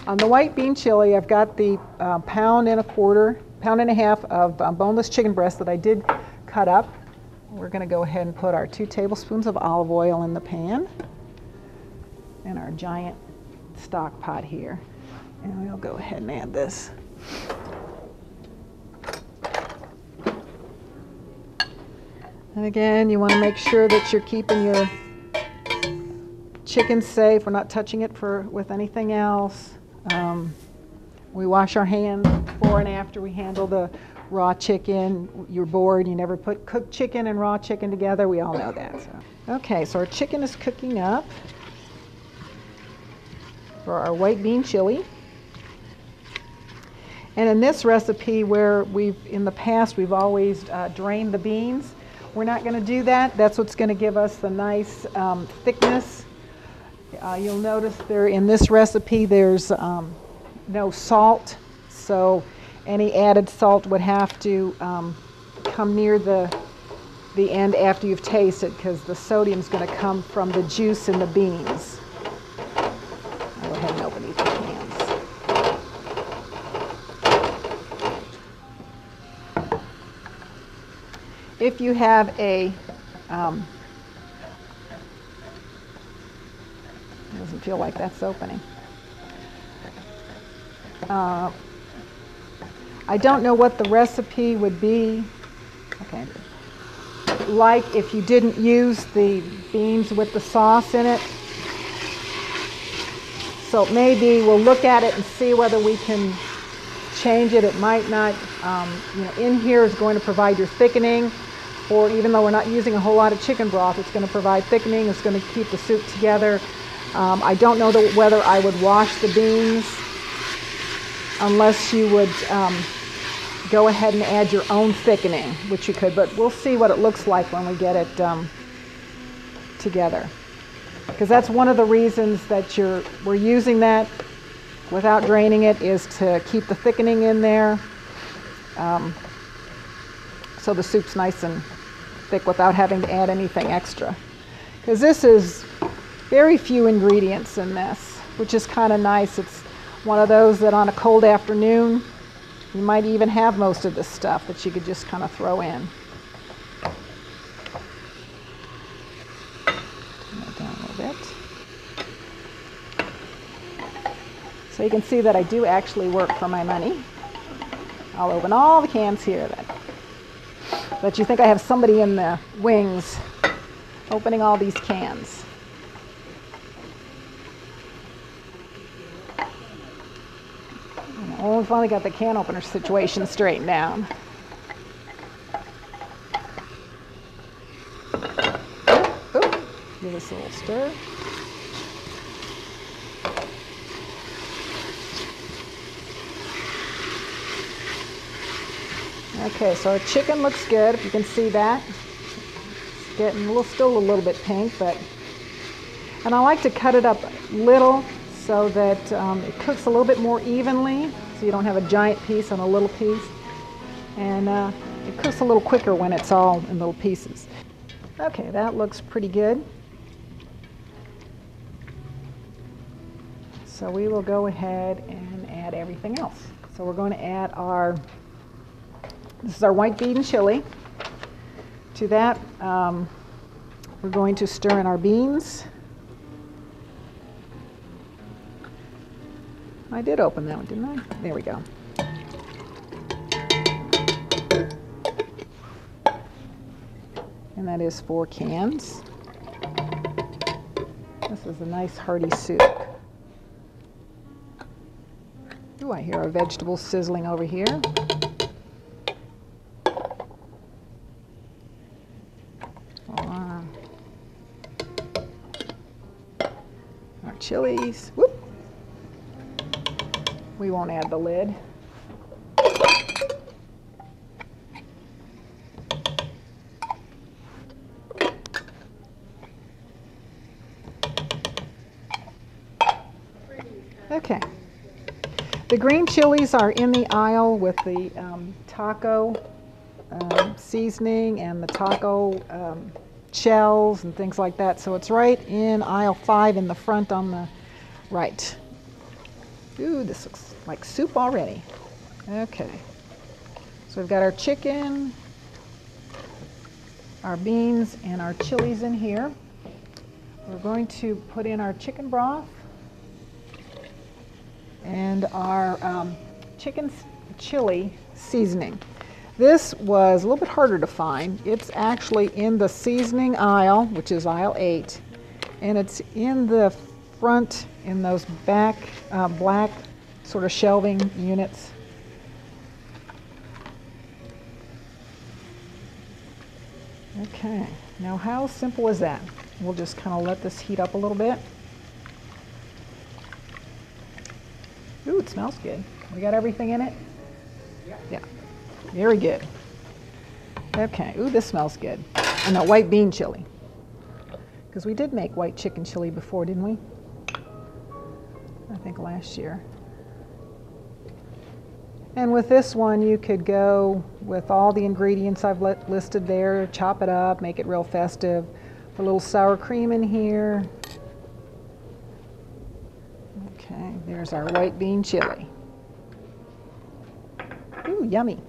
On the white bean chili, I've got the pound and a half of boneless chicken breast that I did cut up. We're going to go ahead and put our 2 tablespoons of olive oil in the pan and our giant stock pot here. And we'll go ahead and add this. And again, you want to make sure that you're keeping your chicken safe. We're not touching it with anything else. We wash our hands before and after we handle the raw chicken. You're bored, you never put cooked chicken and raw chicken together. We all know that. So. Okay, so our chicken is cooking up for our white bean chili. And in this recipe, where in the past we've always drained the beans, we're not going to do that. That's what's going to give us the nice thickness. You'll notice there in this recipe there's no salt, so any added salt would have to come near the end after you've tasted, because the sodium is going to come from the juice in the beans. I'll go ahead and open these cans. If you have a doesn't feel like that's opening. I don't know what the recipe would be. Okay. Like if you didn't use the beans with the sauce in it. So maybe we'll look at it and see whether we can change it. It might not, in here is going to provide your thickening, or even though we're not using a whole lot of chicken broth, it's going to provide thickening. It's going to keep the soup together. I don't know whether I would wash the beans, unless you would go ahead and add your own thickening, which you could, but we'll see what it looks like when we get it together. Because that's one of the reasons that we're using that without draining it, is to keep the thickening in there, so the soup's nice and thick without having to add anything extra. Because this is very few ingredients in this, which is kind of nice. It's one of those that on a cold afternoon, you might even have most of this stuff that you could just kind of throw in. Turn that down a little bit. So you can see that I do actually work for my money. I'll open all the cans here. But you think I have somebody in the wings opening all these cans. Well, we finally got the can opener situation straightened out. Oop. Give this a little stir. Okay, so our chicken looks good, if you can see that. It's getting still a little bit pink, and I like to cut it up little so that it cooks a little bit more evenly, so you don't have a giant piece on a little piece. And it cooks a little quicker when it's all in little pieces. Okay, that looks pretty good. So we will go ahead and add everything else. So we're going to add this is our white bean chili. To that, we're going to stir in our beans. I did open that one, didn't I? There we go. And that is 4 cans. This is a nice hearty soup. Ooh, I hear our vegetables sizzling over here. Our chilies. Whoop. We won't add the lid. Okay. The green chilies are in the aisle with the taco seasoning and the taco shells and things like that. So it's right in aisle 5 in the front on the right. Ooh, this looks like soup already. Okay. So we've got our chicken, our beans, and our chilies in here. We're going to put in our chicken broth and our chicken chili seasoning. This was a little bit harder to find. It's actually in the seasoning aisle, which is aisle 8, and it's in the front in those back black sort of shelving units. Okay, now how simple is that? We'll just kind of let this heat up a little bit. Ooh, it smells good. We got everything in it? Yeah. Very good. Okay, ooh, this smells good. And that white bean chili. Because we did make white chicken chili before, didn't we? I think last year. And with this one, you could go with all the ingredients I've listed there, chop it up, make it real festive. Put a little sour cream in here. Okay, there's our white bean chili. Ooh, yummy.